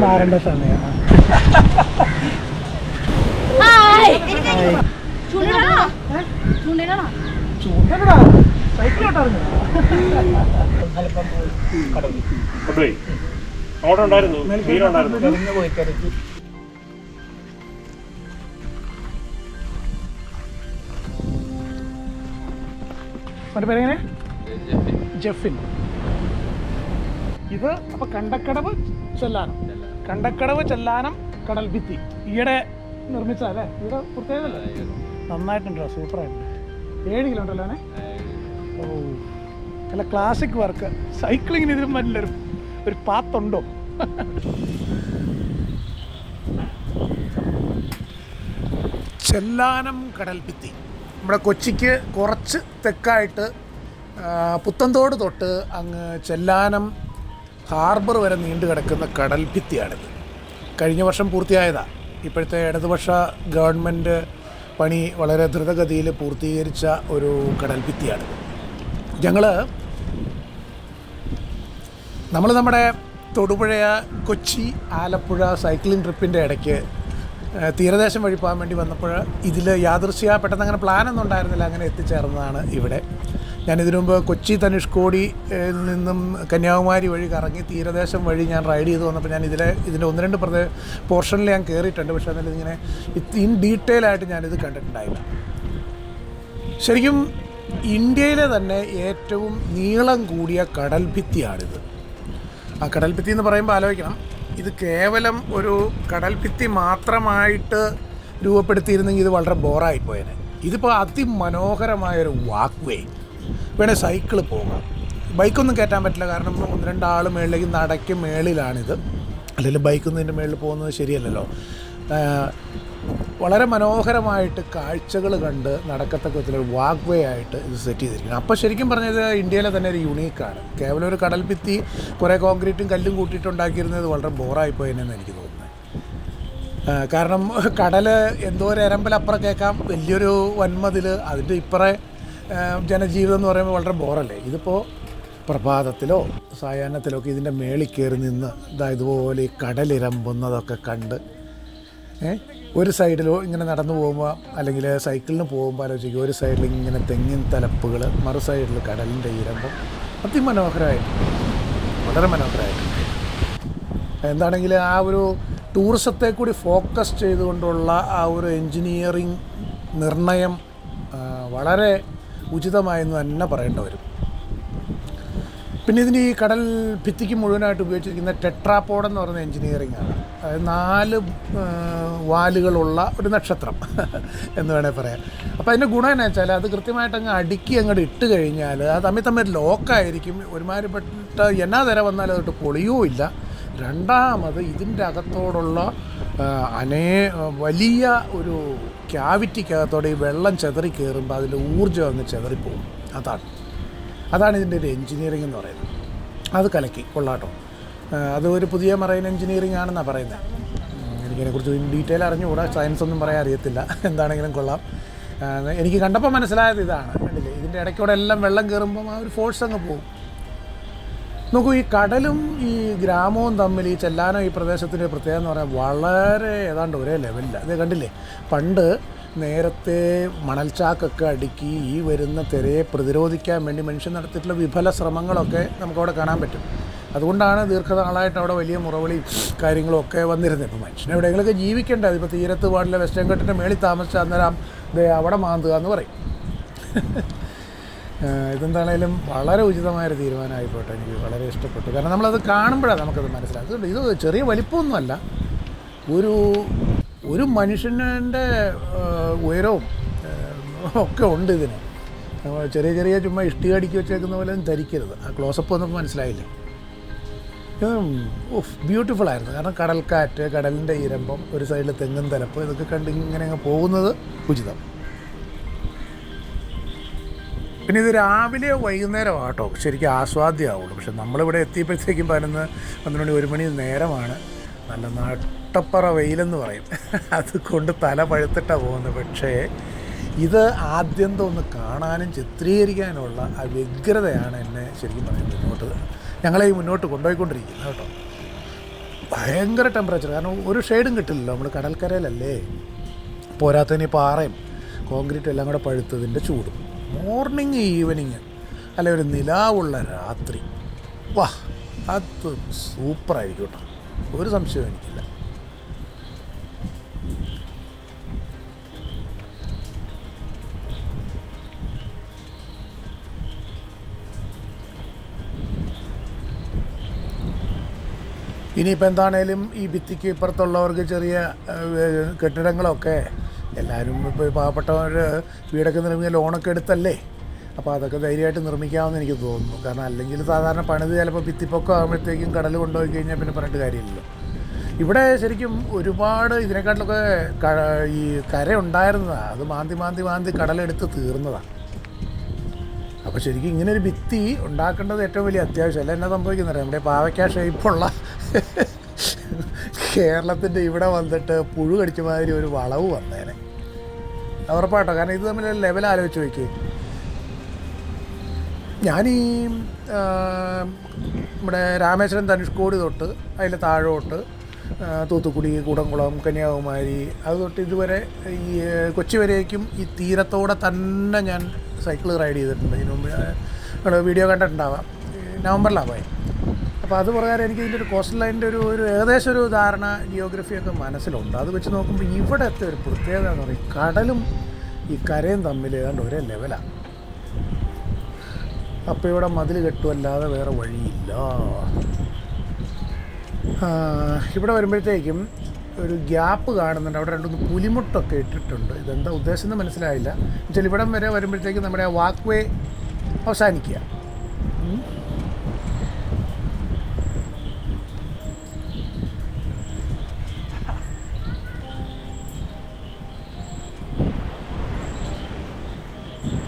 മാറേണ്ട സമയമാണ്. ചൂണ്ടടാ സൈക്കിളോട്ടായിരുന്നു. പോയി കരക്ക്. മറ്റേ പേരെങ്ങനെ? ജെഫിൻ. ഇത് അപ്പൊ കണ്ടക്കടവ് ചെല്ലാനം, കണ്ടക്കടവ് ചെല്ലാനം കടൽ ഭിത്തി ഈയിടെ നിർമ്മിച്ചല്ലേ? ഇവിടെ പ്രത്യേകതല്ലേ? നന്നായിട്ടുണ്ടോ? സൂപ്പറായിട്ടുണ്ട്. 7 കിലോ ഉണ്ടല്ലോ അവനെ. ഓ നല്ല ക്ലാസിക് വർക്ക്. സൈക്ലിങ്ങിന് ഇതിലും ഒരു പാത്തുണ്ടോ? ചെല്ലാനം കടൽ ഭിത്തി നമ്മുടെ കൊച്ചിക്ക് കുറച്ച് തെക്കായിട്ട് പുത്തൻതോട് തൊട്ട് അങ്ങ് ചെല്ലാനം ഹാർബർ വരെ നീണ്ടു കിടക്കുന്ന കടൽ ഭിത്തിയാണിത്. കഴിഞ്ഞ വർഷം പൂർത്തിയായതാണ്. ഇപ്പോഴത്തെ ഇടതുപക്ഷ ഗവൺമെൻറ് പണി വളരെ ദ്രുതഗതിയിൽ പൂർത്തീകരിച്ച ഒരു കടൽ ഭിത്തിയാണ്. നമ്മൾ നമ്മുടെ തൊടുപുഴ കൊച്ചി ആലപ്പുഴ സൈക്ലിംഗ് ട്രിപ്പിൻ്റെ ഇടയ്ക്ക് തീരദേശം വഴി പോകാൻ വേണ്ടി വന്നപ്പോൾ ഇതിൽ യാദൃശ്ചിക പെട്ടെന്ന് അങ്ങനെ പ്ലാനൊന്നും ഉണ്ടായിരുന്നില്ല, അങ്ങനെ എത്തിച്ചേർന്നതാണ് ഇവിടെ. ഞാനിതിനു മുമ്പ് കൊച്ചി ധനുഷ്കോടി നിന്നും കന്യാകുമാരി വഴി കറങ്ങി തീരദേശം വഴി ഞാൻ റൈഡ് ചെയ്ത് വന്നപ്പോൾ ഞാൻ ഇതിൻ്റെ 1-2 പോർഷനിൽ ഞാൻ കയറിയിട്ടുണ്ട്. പക്ഷേ അതിൽ ഇങ്ങനെ ഇൻ ഡീറ്റെയിൽ ആയിട്ട് ഞാനിത് കണ്ടിട്ടുണ്ടായില്ല. ശരിക്കും ഇന്ത്യയിലെ തന്നെ ഏറ്റവും നീളം കൂടിയ കടൽ ഭിത്തിയാണിത്. ആ കടൽ ഭിത്തി എന്ന് പറയുമ്പോൾ ആലോചിക്കണം, ഇത് കേവലം ഒരു കടൽ ഭിത്തി മാത്രമായിട്ട് രൂപപ്പെടുത്തിയിരുന്നെങ്കിൽ ഇത് വളരെ ബോറായിപ്പോയേനെ. ഇതിപ്പോൾ അതിമനോഹരമായൊരു വാക്ക് വേ, വേണേൽ സൈക്കിള് പോകാം. ബൈക്കൊന്നും കയറ്റാൻ പറ്റില്ല, കാരണം 1-2 ആൾ മേളിലേക്ക് നടയ്ക്ക് മേളിലാണിത്. അല്ലെങ്കിൽ ബൈക്കൊന്നും ഇതിൻ്റെ മേളിൽ പോകുന്നത് ശരിയല്ലല്ലോ. വളരെ മനോഹരമായിട്ട് കാഴ്ചകൾ കണ്ട് നടക്കത്തക്ക വിധത്തിലൊരു വാക്ക് വേ ആയിട്ട് ഇത് സെറ്റ് ചെയ്തിരിക്കുന്നത്. അപ്പോൾ ശരിക്കും പറഞ്ഞത് ഇന്ത്യയിലെ തന്നെ ഒരു യുണീക്കാണ്. കേവലം ഒരു കടൽ ഭിത്തി കുറേ കോൺക്രീറ്റും കല്ലും കൂട്ടിയിട്ടുണ്ടാക്കിയിരുന്നത് വളരെ ബോറായിപ്പോയെന്ന് എനിക്ക് തോന്നുന്നത്. കാരണം കടൽ എന്തോ ഒരു എരമ്പലപ്പുറം കേൾക്കാം, വലിയൊരു വൻമതിൽ, അതിൻ്റെ ഇപ്പറേ ജനജീവിതം എന്ന് പറയുമ്പോൾ വളരെ ബോറല്ലേ. ഇതിപ്പോൾ പ്രഭാതത്തിലോ സായാഹ്നത്തിലോ ഒക്കെ ഇതിൻ്റെ മേളിൽ കയറി നിന്ന് ഇതുപോലെ ഈ കടലിരമ്പുന്നതൊക്കെ കണ്ട് ഒരു സൈഡിലോ ഇങ്ങനെ നടന്നു പോകുമ്പോൾ അല്ലെങ്കിൽ സൈക്കിളിന് പോകുമ്പോൾ ആലോചിക്കും, ഒരു സൈഡിൽ ഇങ്ങനെ തെങ്ങിൻ തലപ്പുകൾ, മറു സൈഡിൽ കടലിൻ്റെ ഇരമ്പം. അതിമനോഹരമായിട്ട്, വളരെ മനോഹരമായിട്ട്. എന്താണെങ്കിൽ ആ ഒരു ടൂറിസത്തെ കൂടി ഫോക്കസ് ചെയ്തുകൊണ്ടുള്ള ആ ഒരു എൻജിനീയറിങ് നിർണയം വളരെ ഉചിതമായെന്ന് തന്നെ പറയേണ്ടി വരും. പിന്നെ ഇതിന് ഈ കടൽ ഭിത്തിക്ക് മുഴുവനായിട്ട് ഉപയോഗിച്ചിരിക്കുന്ന ടെട്രാപോഡ് എന്ന് പറയുന്ന എൻജിനീയറിംഗ് ആണ്. അതായത് 4 വാലുകളുള്ള ഒരു നക്ഷത്രം എന്ന് വേണേൽ പറയാം. അപ്പോൾ അതിൻ്റെ ഗുണം എന്നാ വെച്ചാൽ അത് കൃത്യമായിട്ട് അങ്ങോട്ട് ഇട്ട് കഴിഞ്ഞാൽ അത് തമ്മിൽ ലോക്കായിരിക്കും. ഒരുമാതിരിപ്പെട്ട എന്നാ തര വന്നാലും അതൊട്ട് പൊളിയുമില്ല. രണ്ടാമത് ഇതിൻ്റെ അകത്തോടുള്ള വലിയ ഒരു ക്യാവിറ്റിക്കകത്തോടെ ഈ വെള്ളം ചെതറി കയറുമ്പോൾ അതിൻ്റെ ഊർജ്ജം അങ്ങ് ചെതറിപ്പോകും. അതാണ് ഇതിൻ്റെ ഒരു എൻജിനീയറിംഗ് എന്ന് പറയുന്നത്. അത് കലക്കി കൊള്ളാട്ടോ. അത് ഒരു പുതിയ മറൈൻ എൻജിനീയറിംഗ് ആണെന്നാണ് പറയുന്നത്. എനിക്കതിനെക്കുറിച്ച് ഡീറ്റെയിൽ അറിഞ്ഞുകൂടാ, സയൻസ് ഒന്നും പറയാൻ അറിയത്തില്ല. എന്താണെങ്കിലും കൊള്ളാം. എനിക്ക് കണ്ടപ്പോൾ മനസ്സിലായത് ഇതാണ്. കണ്ടില്ലേ, ഇതിൻ്റെ ഇടയ്ക്കൂടെ എല്ലാം വെള്ളം കയറുമ്പം ആ ഒരു ഫോഴ്സ് അങ്ങ് പോകും. നോക്കൂ, ഈ കടലും ഈ ഗ്രാമവും തമ്മിൽ, ഈ ചെല്ലാനം ഈ പ്രദേശത്തിൻ്റെ പ്രത്യേകത എന്ന് പറഞ്ഞാൽ വളരെ ഏതാണ്ട് ഒരേ ലെവലില്ല. അത് കണ്ടില്ലേ, പണ്ട് നേരത്തെ മണൽച്ചാക്കൊക്കെ അടുക്കി ഈ വരുന്ന തിരയെ പ്രതിരോധിക്കാൻ വേണ്ടി മനുഷ്യൻ നടത്തിയിട്ടുള്ള വിഫല ശ്രമങ്ങളൊക്കെ നമുക്കവിടെ കാണാൻ പറ്റും. അതുകൊണ്ടാണ് ദീർഘനാളായിട്ട് അവിടെ വലിയ മുറവിളി കാര്യങ്ങളും ഒക്കെ വന്നിരുന്നത്. ഇപ്പോൾ മനുഷ്യൻ എവിടെയെങ്കിലുമൊക്കെ ജീവിക്കേണ്ടത്. ഇപ്പോൾ തീരത്ത് പാടില്ല, വെസ്റ്റേൺ ഘട്ടിൻ്റെ മേളിൽ താമസിച്ച അന്നേരം അവിടെ മാന്തുക എന്ന് പറയും. ഇതെന്താണേലും വളരെ ഉചിതമായൊരു തീരുമാനമായിപ്പോട്ടെ. എനിക്ക് വളരെ ഇഷ്ടപ്പെട്ടു. കാരണം നമ്മളത് കാണുമ്പോഴാണ് നമുക്കത് മനസ്സിലാക്കുന്നത്. ഇത് ചെറിയ വലിപ്പമൊന്നുമല്ല, ഒരു മനുഷ്യൻ്റെ ഉയരവും ഒക്കെ ഉണ്ട് ഇതിന്. ചെറിയ ചുമ്മാ ഇഷ്ടി അടിക്കി വെച്ചേക്കുന്ന പോലെ ഒന്നും ധരിക്കരുത്. ആ ക്ലോസപ്പ് വന്നപ്പോൾ മനസ്സിലായില്ല. ബ്യൂട്ടിഫുൾ ആയിരുന്നു. കാരണം കടൽക്കാറ്റ്, കടലിൻ്റെ ഇരമ്പം, ഒരു സൈഡിൽ തെങ്ങും തലപ്പ്, ഇതൊക്കെ കണ്ട് ഇങ്ങനെ അങ്ങ് പോകുന്നത് ഉചിതം. പിന്നെ ഇത് രാവിലെ വൈകുന്നേരം ആട്ടോ ശരിക്കും ആസ്വാദ്യമാവുള്ളൂ. പക്ഷെ നമ്മളിവിടെ എത്തിയപ്പോഴത്തേക്കും 11-12 1 മണി നേരമാണ്. നല്ല നട്ടപ്പറ വെയിലെന്ന് പറയും. അതുകൊണ്ട് തല പഴുത്തിട്ടാണ് പോകുന്നത്. പക്ഷേ ഇത് ആദ്യന്തം ഒന്ന് കാണാനും ചിത്രീകരിക്കാനുള്ള ആ വ്യഗ്രതയാണ് എന്നെ ശരിക്കും പറയുന്നത് ഞങ്ങളെ ഈ മുന്നോട്ട് കൊണ്ടുപോയിക്കൊണ്ടിരിക്കുന്നത് കേട്ടോ. ഭയങ്കര ടെമ്പറേച്ചർ. കാരണം ഒരു ഷെയ്ഡും കിട്ടില്ലല്ലോ, നമ്മൾ കടൽക്കരയിലല്ലേ. പോരാത്തതിന് പാറയും കോൺക്രീറ്റും എല്ലാം കൂടെ പഴുത്തതിൻ്റെ ചൂടും. മോർണിംഗ് ഈവനിങ് അല്ലെ ഒരു നിലാവുള്ള രാത്രി, വാ അത് സൂപ്പറായിരിക്കും കേട്ടോ, ഒരു സംശയവും എനിക്കില്ല. ഇനിയിപ്പോൾ എന്താണേലും ഈ ഭിത്തിക്ക് ഇപ്പുറത്തുള്ളവർക്ക് ചെറിയ കെട്ടിടങ്ങളൊക്കെ എല്ലാവരും ഇപ്പോൾ പാവപ്പെട്ടവർ വീടൊക്കെ നിർമ്മിക്കുക ലോണൊക്കെ എടുത്തല്ലേ, അപ്പോൾ അതൊക്കെ ധൈര്യമായിട്ട് നിർമ്മിക്കാമെന്ന് എനിക്ക് തോന്നുന്നു. കാരണം അല്ലെങ്കിൽ സാധാരണ പണിത് ചിലപ്പോൾ ഭിത്തിപ്പൊക്കം ആകുമ്പോഴത്തേക്കും കടൽ കൊണ്ടുപോയി കഴിഞ്ഞാൽ പിന്നെ പറഞ്ഞിട്ട് കാര്യമില്ലല്ലോ. ഇവിടെ ശരിക്കും ഒരുപാട് ഇതിനെക്കാട്ടിലൊക്കെ ഈ കര ഉണ്ടായിരുന്നതാണ്, അത് മാന്തി കടലെടുത്ത് തീർന്നതാണ്. അപ്പോൾ ശരിക്കും ഇങ്ങനൊരു ഭിത്തി ഉണ്ടാക്കേണ്ടത് ഏറ്റവും വലിയ അത്യാവശ്യമല്ല. എന്നാ സംഭവിക്കുന്നത് നമ്മുടെ പാവയ്ക്ക ഷേപ്പുള്ള കേരളത്തിൻ്റെ ഇവിടെ വന്നിട്ട് പുഴു കടിച്ച മാതിരി ഒരു വളവ് വന്നേനെ ഉറപ്പാട്ടോ. കാരണം ഇത് തമ്മിൽ ലെവൽ ആലോചിച്ച് നോക്കി. ഞാനീ നമ്മുടെ രാമേശ്വരം ധനുഷ്കോടി തൊട്ട് അതിൽ താഴോട്ട് തൂത്തുക്കുടി, കൂടംകുളം, കന്യാകുമാരി അത് തൊട്ട് ഇതുവരെ ഈ കൊച്ചി വരേക്കും ഈ തീരത്തോടെ തന്നെ ഞാൻ സൈക്കിൾ റൈഡ് ചെയ്തിട്ടുണ്ട്. ഇതിനു മുമ്പ് നമ്മൾ വീഡിയോ കണ്ടിട്ടുണ്ടാവാം, നവംബറിലാണ് പോയത്. അപ്പോൾ അത് പ്രകാരം എനിക്ക് ഇതിൻ്റെ ഒരു കോസ്റ്റൽ ലൈനിൻ്റെ ഒരു ഏകദേശം ഒരു ധാരണ ജിയോഗ്രഫിയൊക്കെ മനസ്സിലുണ്ട്. അത് വെച്ച് നോക്കുമ്പോൾ ഇവിടുത്തെ ഒരു പ്രത്യേകത എന്ന് പറയും, കടലും ഈ കരയും തമ്മിൽ ഏതാണ്ട് ഒരേ ലെവലാണ്. അപ്പോൾ ഇവിടെ മതിൽ കെട്ടുമല്ലാതെ വേറെ വഴിയില്ല. ഇവിടെ വരുമ്പോഴത്തേക്കും ഒരു ഗ്യാപ്പ് കാണുന്നുണ്ട്, അവിടെ രണ്ടൊന്ന് പുലിമുട്ടൊക്കെ ഇട്ടിട്ടുണ്ട്. ഇതെന്താ ഉദ്ദേശം എന്ന് മനസ്സിലായില്ല. എന്നുവെച്ചാൽ ഇവിടം വരെ വരുമ്പോഴത്തേക്കും നമ്മുടെ ആ വാക്ക് വേ അവസാനിക്കുക.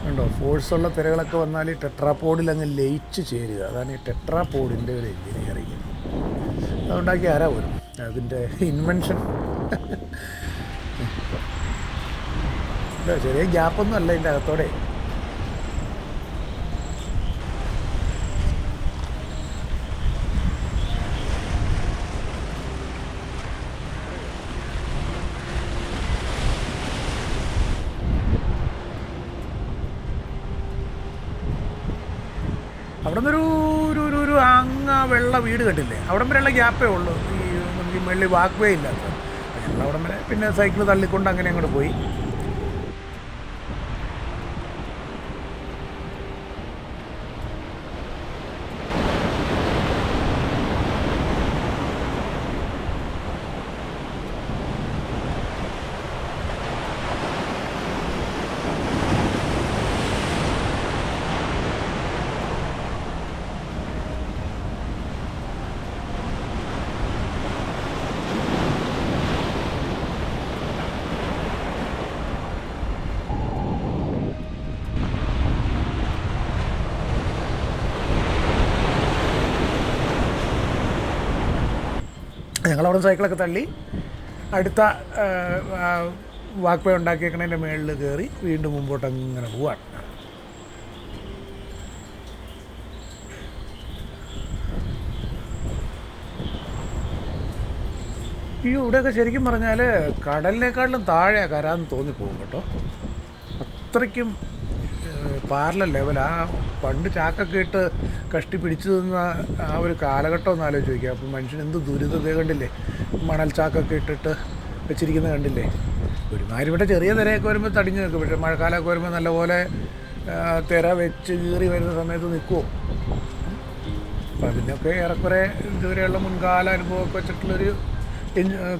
ഉണ്ടോ ഫോഴ്സുള്ള തിരകളൊക്കെ വന്നാൽ ഈ ടെട്രാപോഡിൽ അങ്ങ് ലയിച്ച് ചേരുക. അതാണ് ഈ ടെട്രാപോഡിൻ്റെ ഒരു എഞ്ചിനീയറിങ്. അതുണ്ടാക്കി ആരാ പോലും അതിൻ്റെ ഇൻവെൻഷൻ. ചെറിയ ഗ്യാപ്പൊന്നും അല്ല ഇതിൻ്റെ അകത്തോടെ. അവിടെ നിന്നൊരു അങ്ങ വെള്ള വീട് കണ്ടില്ലേ, അവിടം വരെയുള്ള ഗ്യാപ്പേ ഉള്ളൂ ഈ നമുക്ക് വെള്ളി വാക്ക് വേ ഇല്ലാത്ത. ഞങ്ങൾ അവിടം വരെ പിന്നെ സൈക്കിൾ തള്ളിക്കൊണ്ട് അങ്ങനെ അങ്ങോട്ട് പോയി. ഞങ്ങളവിടെ സൈക്കിളൊക്കെ തള്ളി അടുത്ത വാക്ക് വേ ഉണ്ടാക്കിയേക്കണതിൻ്റെ മുകളിൽ കയറി വീണ്ടും മുമ്പോട്ട് അങ്ങനെ പോവാണ്. ഈ ഇവിടെയൊക്കെ ശരിക്കും പറഞ്ഞാൽ കടലിനേക്കാളിലും താഴെ കരാന്ന് തോന്നിപ്പോകും കേട്ടോ. അത്രയ്ക്കും പാരലൽ ലെവൽ. ആ പണ്ട് ചാക്കൊക്കെ ഇട്ട് കഷ്ടി പിടിച്ചു നിന്ന ആ ഒരു കാലഘട്ടം ഒന്ന് ആലോചിച്ച് വയ്ക്കുക. അപ്പം മനുഷ്യൻ എന്ത് ദുരിതത കണ്ടില്ലേ, മണൽ ചാക്കൊക്കെ ഇട്ടിട്ട് വെച്ചിരിക്കുന്നത് കണ്ടില്ലേ. ഒരുമാതിരി ഇവിടെ ചെറിയ തിരയൊക്കെ വരുമ്പോൾ തടിഞ്ഞ് നിൽക്കും, പക്ഷേ മഴക്കാലമൊക്കെ വരുമ്പോൾ നല്ലപോലെ തിര വെച്ച് കീറി വരുന്ന സമയത്ത് നിൽക്കുമോ. അപ്പം അതിനൊക്കെ ഏറെക്കുറെ ഇതുവരെയുള്ള മുൻകാല അനുഭവമൊക്കെ വെച്ചിട്ടുള്ളൊരു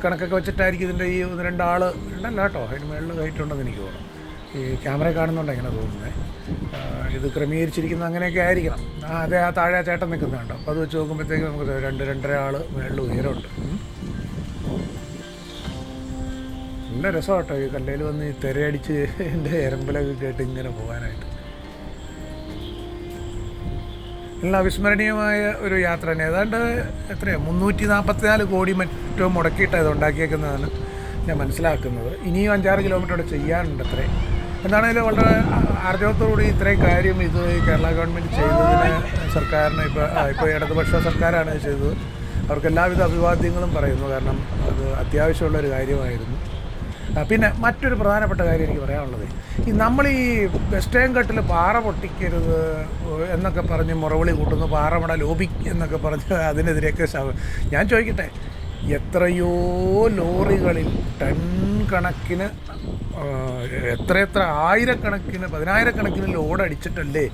കണക്കൊക്കെ വെച്ചിട്ടായിരിക്കും ഇതിൻ്റെ ഈ ഒന്ന് രണ്ടാൾ ഉണ്ടല്ല കേട്ടോ, അതിന് മേളിൽ ഹൈറ്റുണ്ടെന്ന് എനിക്ക് തോന്നുന്നു. ഈ ക്യാമറ കാണുന്നുണ്ട് എങ്ങനെ തോന്നുന്നത്. ഇത് ക്രമീകരിച്ചിരിക്കുന്ന അങ്ങനെയൊക്കെ ആയിരിക്കണം. അതെ, ആ താഴെ ചേട്ടൻ നിൽക്കുന്നുണ്ടോ. അപ്പോൾ അത് വെച്ച് നോക്കുമ്പോഴത്തേക്ക് നമുക്ക് 2-2.5 ആൾ മേളിൽ ഉയരമുണ്ട്. നല്ല രസമാണ് കേട്ടോ ഈ കല്ലയിൽ വന്ന് ഈ തിരയടിച്ച് എൻ്റെ എരമ്പലൊക്കെ കേട്ട് ഇങ്ങനെ പോകാനായിട്ട്. നല്ല അവിസ്മരണീയമായ ഒരു യാത്ര തന്നെ. ഏതാണ്ട് എത്രയാണ് 344 കോടി മറ്റോ മുടക്കിയിട്ടാണ് ഇത് ഉണ്ടാക്കിയേക്കുന്നതാണ് ഞാൻ മനസ്സിലാക്കുന്നത്. ഇനിയും 5-6 കിലോമീറ്റർ അവിടെ ചെയ്യാനുണ്ട് അത്രേ. എന്താണെങ്കിലും വളരെ ആർജവത്തോടുകൂടി ഇത്രയും കാര്യം ഇത് കേരള ഗവൺമെൻറ് ചെയ്തതിന് സർക്കാരിന് ഇപ്പോൾ ഇടതുപക്ഷ സർക്കാരാണ് ചെയ്തത്. അവർക്ക് എല്ലാവിധ അഭിവാദ്യങ്ങളും പറയുന്നു. കാരണം അത് അത്യാവശ്യമുള്ളൊരു കാര്യമായിരുന്നു. പിന്നെ മറ്റൊരു പ്രധാനപ്പെട്ട കാര്യം എനിക്ക് പറയാനുള്ളത്, നമ്മൾ ഈ വെസ്റ്റേൺ ഘട്ടിൽ പാറ പൊട്ടിക്കരുത് എന്നൊക്കെ പറഞ്ഞ് മുറവിളി കൂട്ടുന്നു, പാറമട ലോബി എന്നൊക്കെ പറഞ്ഞ് അതിനെതിരെയൊക്കെ ഞാൻ ചോദിക്കട്ടെ, എത്രയോ ലോറികളിൽ ടൺ കണക്കിന് എത്ര ആയിരക്കണക്കിന് പതിനായിരക്കണക്കിന് ലോഡ് അടിച്ചിട്ടല്ലേ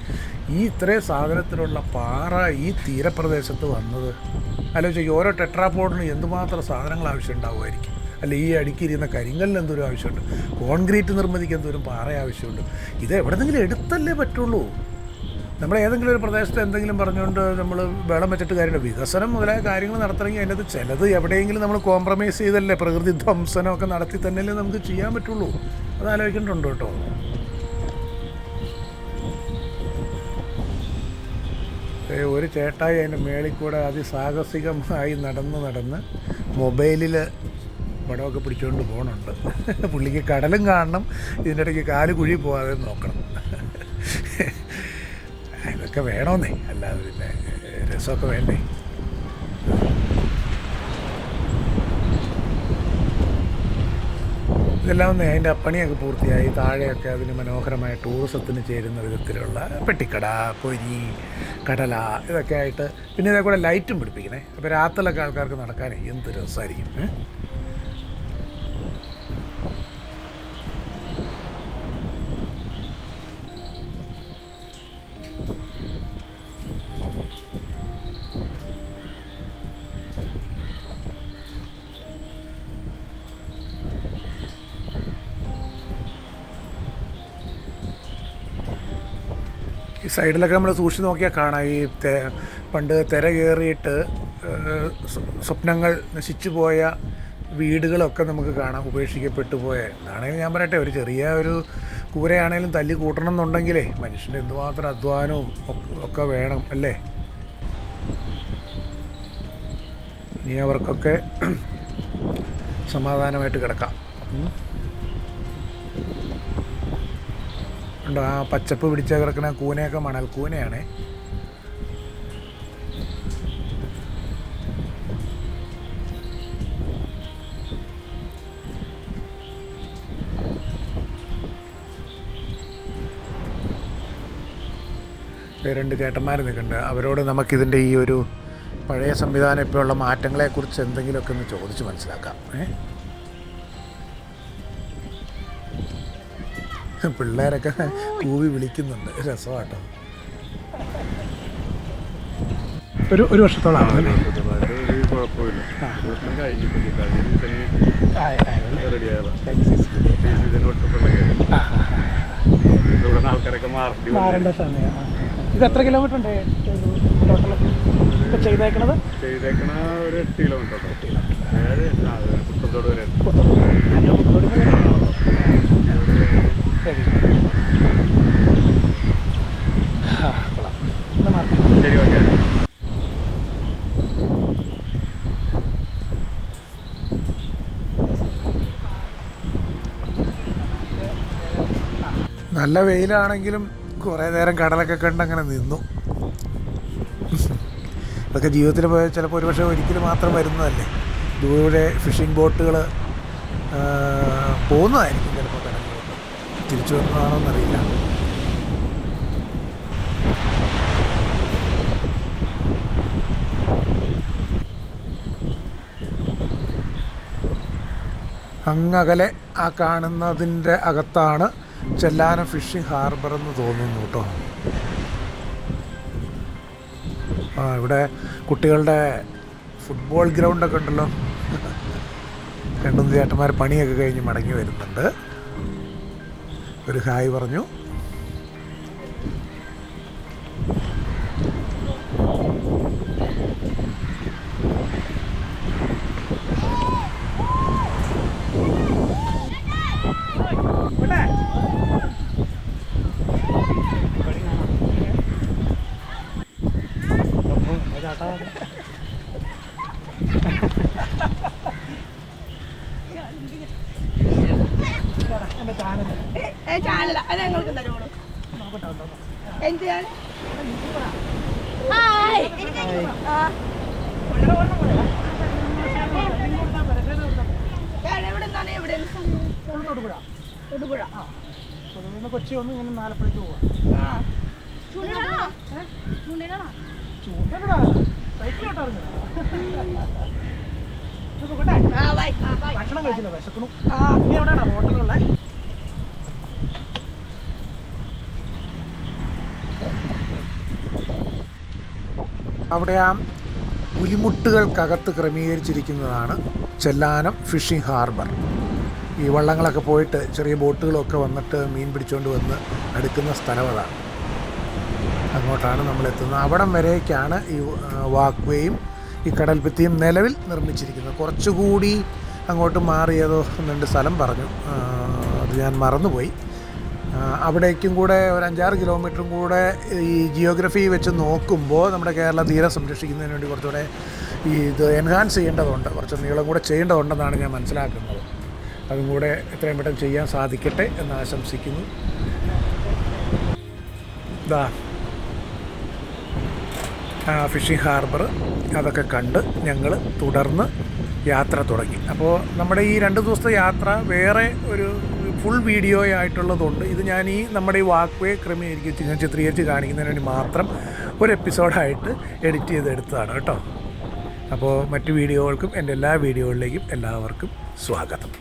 ഈ ഇത്രയും സാധനത്തിലുള്ള പാറ ഈ തീരപ്രദേശത്ത് വന്നത്? ആലോചിക്കുക, ഓരോ ടെട്രാപോഡിനും എന്തുമാത്രം സാധനങ്ങൾ ആവശ്യമുണ്ടാവുമായിരിക്കും. അല്ല, ഈ അടുക്കിയിരിക്കുന്ന കരിങ്കല്ലിന് എന്തോരം ആവശ്യമുണ്ട്, കോൺക്രീറ്റ് നിർമ്മിക്കാൻ എന്തോരം പാറ ആവശ്യമുണ്ട്. ഇത് എവിടെന്നെങ്കിലും എടുത്തല്ലേ പറ്റുള്ളൂ. നമ്മൾ ഏതെങ്കിലും ഒരു പ്രദേശത്ത് എന്തെങ്കിലും പറഞ്ഞുകൊണ്ട് നമ്മൾ വെള്ളം വെച്ചിട്ട് കാര്യമില്ല. വികസനം മുതലായ കാര്യങ്ങൾ നടത്തണമെങ്കിൽ അതിനകത്ത് ചിലത് എവിടെയെങ്കിലും നമ്മൾ കോംപ്രമൈസ് ചെയ്തല്ലേ, പ്രകൃതി ധ്വംസനമൊക്കെ നടത്തി തന്നെയല്ലേ നമുക്ക് ചെയ്യാൻ പറ്റുള്ളൂ. അത് ആലോചിക്കേണ്ടതുണ്ട് കേട്ടോ. ഒരു ചേട്ടായി അതിൻ്റെ മേളിൽ കൂടെ അതിസാഹസികമായി നടന്ന് മൊബൈലിൽ പടമൊക്കെ പിടിച്ചുകൊണ്ട് പോകുന്നുണ്ട്. പുള്ളിക്ക് കടലും കാണണം, ഇതിൻ്റെ ഇടയ്ക്ക് കാല് കുഴി പോകാതെ നോക്കണം. ഇതൊക്കെ വേണമെന്നേ, അല്ലാതെ പിന്നെ രസമൊക്കെ വേണ്ടേ. ഇതെല്ലാം ഒന്ന് അതിൻ്റെ പണിയൊക്കെ പൂർത്തിയായി. താഴെയൊക്കെ അതിന് മനോഹരമായ ടൂറിസത്തിന് ചേരുന്ന വിധത്തിലുള്ള പെട്ടിക്കട, പൊരി, കടല ഇതൊക്കെ ആയിട്ട്, പിന്നെ ഇതേ കൂടെ ലൈറ്റും പിടിപ്പിക്കണേ. അപ്പോൾ രാത്രിയിലൊക്കെ ആൾക്കാർക്ക് നടക്കാനേ എന്ത് രസമായിരിക്കും. ഈ സൈഡിലൊക്കെ നമ്മൾ സൂക്ഷിച്ച് നോക്കിയാൽ കാണാം, ഈ പണ്ട് തിര കയറിയിട്ട് സ്വപ്നങ്ങൾ നശിച്ചു പോയ വീടുകളൊക്കെ നമുക്ക് കാണാം, ഉപേക്ഷിക്കപ്പെട്ടു പോയ. എന്നാണെങ്കിൽ ഞാൻ പറയട്ടെ, ഒരു ചെറിയ ഒരു കൂരയാണേലും തല്ലി കൂട്ടണം എന്നുണ്ടെങ്കിലേ മനുഷ്യൻ്റെ എന്തുമാത്രം അധ്വാനവും ഒക്കെ വേണം അല്ലേ. ഇനി അവർക്കൊക്കെ സമാധാനമായിട്ട് കിടക്കാം. ഉണ്ടോ ആ പച്ചപ്പ് പിടിച്ച കിടക്കുന്ന കൂനയൊക്കെ മണൽ കൂനയാണേ. രണ്ട് ചേട്ടന്മാർ നിൽക്കുന്നുണ്ട്. അവരോട് നമുക്കിതിൻ്റെ ഈ ഒരു പഴയ സംവിധാനം ഇപ്പോഴുള്ള മാറ്റങ്ങളെക്കുറിച്ച് എന്തെങ്കിലുമൊക്കെ ഒന്ന് ചോദിച്ച് മനസ്സിലാക്കാം. പിള്ളേരൊക്കെ കൂവി വിളിക്കുന്നുണ്ട്, രസമാട്ടോ. ഒരു വർഷത്തോളാണ്. മാറേണ്ട സമയം. ഇത് എത്ര കിലോമീറ്റർ ഉണ്ട് ടോട്ടൽ ഇപ്പം ചെയ്തേക്കണത്? ഒരു 8 കിലോമീറ്റർ. പുത്തത്തോട് വരെ. ശരി, ഓക്കെ. നല്ല വെയിലാണെങ്കിലും കുറേ നേരം കടലൊക്കെ കണ്ട് അങ്ങനെ നിന്നു. ഇതൊക്കെ ജീവിതത്തിൽ പോയാൽ ചിലപ്പോൾ ഒരുപക്ഷെ ഒരിക്കൽ മാത്രം വരുന്നതല്ലേ. ദൂരെ ഫിഷിംഗ് ബോട്ടുകൾ പോകുന്നതായിരിക്കും ചിലപ്പോൾ, കടലിലോട്ട് തിരിച്ചു വരുന്നതാണോന്നറിയില്ല. അങ്ങകലെ ആ കാണുന്നതിൻ്റെ അകത്താണ് ചെല്ലാനം ഫിഷിംഗ് ഹാർബർ എന്ന് തോന്നുന്നു കേട്ടോ. ഇവിടെ കുട്ടികളുടെ ഫുട്ബോൾ ഗ്രൗണ്ടൊക്കെ ഉണ്ടല്ലോ. രണ്ടും ചേട്ടന്മാർ പണിയൊക്കെ കഴിഞ്ഞ് മടങ്ങി വരുന്നുണ്ട്. ഒരു ഹായ് പറഞ്ഞു. കൊച്ചി ഒന്ന് ഇങ്ങനെ ആലപ്പുഴയ്ക്ക് പോവാം. ഭക്ഷണം കഴിച്ചില്ല, വിശക്കണു. ഇനി എവിടെയാണോ ഹോട്ടലുള്ള? അവിടെ ആ പുലിമുട്ടുകൾക്കകത്ത് ക്രമീകരിച്ചിരിക്കുന്നതാണ് ചെല്ലാനം ഫിഷിംഗ് ഹാർബർ. ഈ വള്ളങ്ങളൊക്കെ പോയിട്ട് ചെറിയ ബോട്ടുകളൊക്കെ വന്നിട്ട് മീൻ പിടിച്ചുകൊണ്ട് വന്ന് അടുക്കുന്ന സ്ഥലം അതാണ്. അങ്ങോട്ടാണ് നമ്മളെത്തുന്നത്. അവിടം വരേക്കാണ് ഈ വാക്ക് വേയും ഈ കടൽഭിത്തിയും നിലവിൽ നിർമ്മിച്ചിരിക്കുന്നത്. കുറച്ചുകൂടി അങ്ങോട്ട് മാറിയതോ എന്നുണ്ട് സ്ഥലം പറഞ്ഞു, അത് ഞാൻ മറന്നുപോയി. അവിടേക്കും കൂടെ ഒരു 5-6 കിലോമീറ്ററും കൂടെ ഈ ജിയോഗ്രഫി വെച്ച് നോക്കുമ്പോൾ നമ്മുടെ കേരള തീരം സംരക്ഷിക്കുന്നതിന് വേണ്ടി കുറച്ചുകൂടെ ഇത് എൻഹാൻസ് ചെയ്യേണ്ടതുണ്ട്, കുറച്ച് നീളം കൂടെ ചെയ്യേണ്ടതുണ്ടെന്നാണ് ഞാൻ മനസ്സിലാക്കുന്നത്. അതും കൂടെ എത്രയും പെട്ടെന്ന് ചെയ്യാൻ സാധിക്കട്ടെ എന്ന് ആശംസിക്കുന്നു. ഇതാ ഫിഷിംഗ് ഹാർബർ അതൊക്കെ കണ്ട് ഞങ്ങൾ തുടർന്ന് യാത്ര തുടങ്ങി. അപ്പോൾ നമ്മുടെ ഈ 2 ദിവസത്തെ യാത്ര വേറെ ഒരു ഫുൾ വീഡിയോ ആയിട്ടുള്ളതുണ്ട്. ഇത് ഞാൻ ഈ നമ്മുടെ ഈ വാക്ക് വേ ക്രമീകരിച്ച് ഞാൻ ചിത്രീകരിച്ച് കാണിക്കുന്നതിന് വേണ്ടി മാത്രം ഒരു എപ്പിസോഡായിട്ട് എഡിറ്റ് ചെയ്തെടുത്തതാണ് കേട്ടോ. അപ്പോൾ മറ്റു വീഡിയോകൾക്കും എൻ്റെ എല്ലാ വീഡിയോകളിലേക്കും എല്ലാവർക്കും സ്വാഗതം.